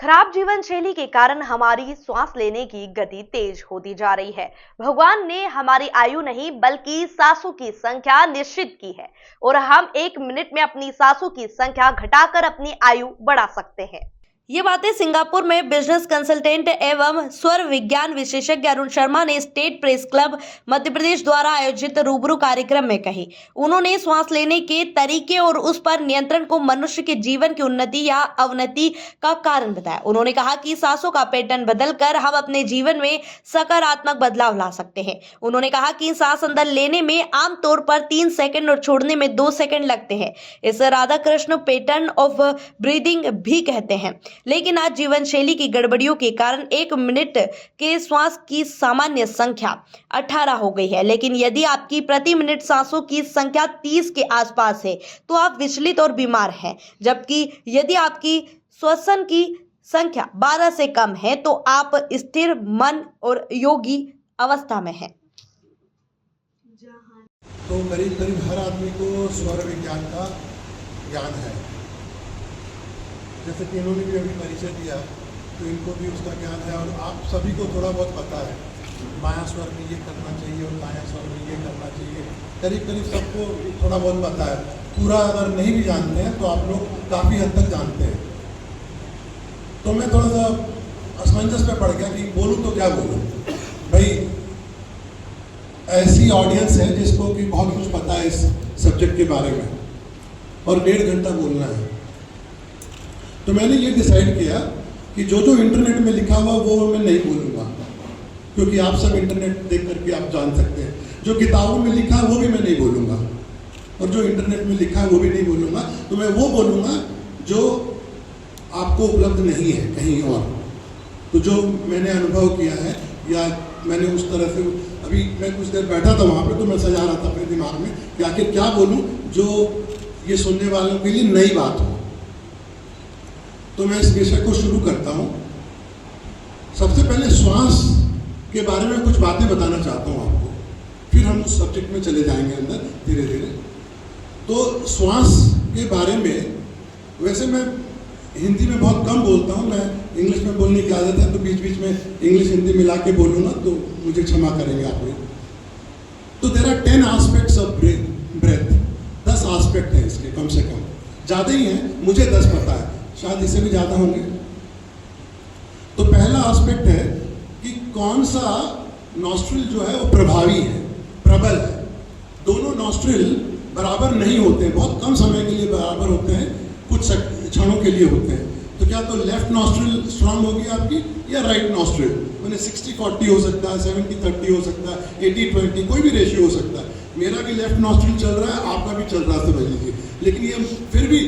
खराब जीवन शैली के कारण हमारी सांस लेने की गति तेज होती जा रही है। भगवान ने हमारी आयु नहीं बल्कि सांसों की संख्या निश्चित की है और हम 1 मिनट में अपनी सांसों की संख्या घटाकर अपनी आयु बढ़ा सकते हैं। ये बातें सिंगापुर में बिजनेस कंसल्टेंट एवं स्वर विज्ञान विशेषज्ञ अरुण शर्मा ने state press club Madhya Pradesh द्वारा आयोजित रूबरू कार्यक्रम में कही। उन्होंने सांस लेने के तरीके और उस पर नियंत्रण को मनुष्य के जीवन की उन्नति या अवनति का कारण बताया। उन्होंने कहा कि सांसों का पैटर्न बदलकर हम अपने जीवन में सकारात्मक बदलाव ला सकते हैं। उन्होंने कहा कि सांस अंदर लेने में आमतौर पर 3 सेकंड और छोड़ने में 2 सेकंड लगते हैं। इसे Radha Krishna pattern of breathing भी कहते हैं। लेकिन आज जीवन शैली की गड़बड़ियों के कारण 1 मिनट के श्वास की सामान्य संख्या 18 हो गई है। लेकिन यदि आपकी प्रति मिनट सांसों की संख्या 30 के आसपास है तो आप विचलित और बीमार हैं, जबकि यदि आपकी श्वसन की संख्या 12 से कम है तो आप स्थिर मन और योगी अवस्था में हैं। तो करीब करीब हर आदमी को स्वर विज्ञान का ज्ञान है। जैसे कि इन्होंने भी अभी परिचय दिया तो इनको भी उसका ज्ञान है और आप सभी को थोड़ा बहुत पता है। बायां स्वर में ये करना चाहिए और दायां स्वर में ये करना चाहिए, करीब करीब सबको थोड़ा बहुत पता है। पूरा अगर नहीं भी जानते हैं तो आप लोग काफ़ी हद तक जानते हैं। तो मैं थोड़ा सा असमंजस में पड़ गया कि बोलूँ तो क्या बोलूँ। भाई ऐसी ऑडियंस है जिसको कि बहुत कुछ पता है इस सब्जेक्ट के बारे में और 1.5 घंटा बोलना है। तो मैंने ये डिसाइड किया कि जो इंटरनेट में लिखा हुआ वो मैं नहीं बोलूँगा, क्योंकि आप सब इंटरनेट देख करके आप जान सकते हैं। जो किताबों में लिखा है वो भी मैं नहीं बोलूँगा और जो इंटरनेट में लिखा है वो भी नहीं बोलूँगा। तो मैं वो बोलूँगा जो आपको उपलब्ध नहीं है कहीं और। तो जो मैंने अनुभव किया है या मैंने उस तरह से, अभी मैं कुछ देर बैठा था वहाँ पे तो मैं सजा रहा था अपने दिमाग में कि आखिर क्या बोलूँ जो ये सुनने वालों के लिए नई बात हो। तो मैं इस विषय को शुरू करता हूँ। सबसे पहले श्वास के बारे में कुछ बातें बताना चाहता हूँ आपको, फिर हम उस सब्जेक्ट में चले जाएंगे अंदर धीरे धीरे। तो श्वास के बारे में वैसे मैं हिंदी में बहुत कम बोलता हूँ, मैं इंग्लिश में बोलने की आदत है तो बीच बीच में इंग्लिश हिंदी मिला के बोलूँगा तो मुझे क्षमा करेंगे आप लोग। तो there are 10 aspects of breath. 10 aspect हैं इसके, कम से कम, ज़्यादा ही हैं, मुझे 10 पता है, शायद इससे भी ज़्यादा होंगे। तो पहला एस्पेक्ट है कि कौन सा नॉस्ट्रिल जो है वो प्रभावी है, प्रबल है। दोनों नॉस्ट्रिल बराबर नहीं होते हैं, बहुत कम समय के लिए बराबर होते हैं, कुछ क्षणों के लिए होते हैं। तो क्या तो लेफ्ट नॉस्ट्रिल स्ट्रांग होगी आपकी या राइट नॉस्ट्रिल? मैंने 60-40 हो सकता है, 70-30 हो सकता है, 80-20, कोई भी रेशियो हो सकता है। मेरा भी लेफ्ट नॉस्ट्रिल चल रहा है, आपका भी चल रहा है, समझ लीजिए। लेकिन ये फिर भी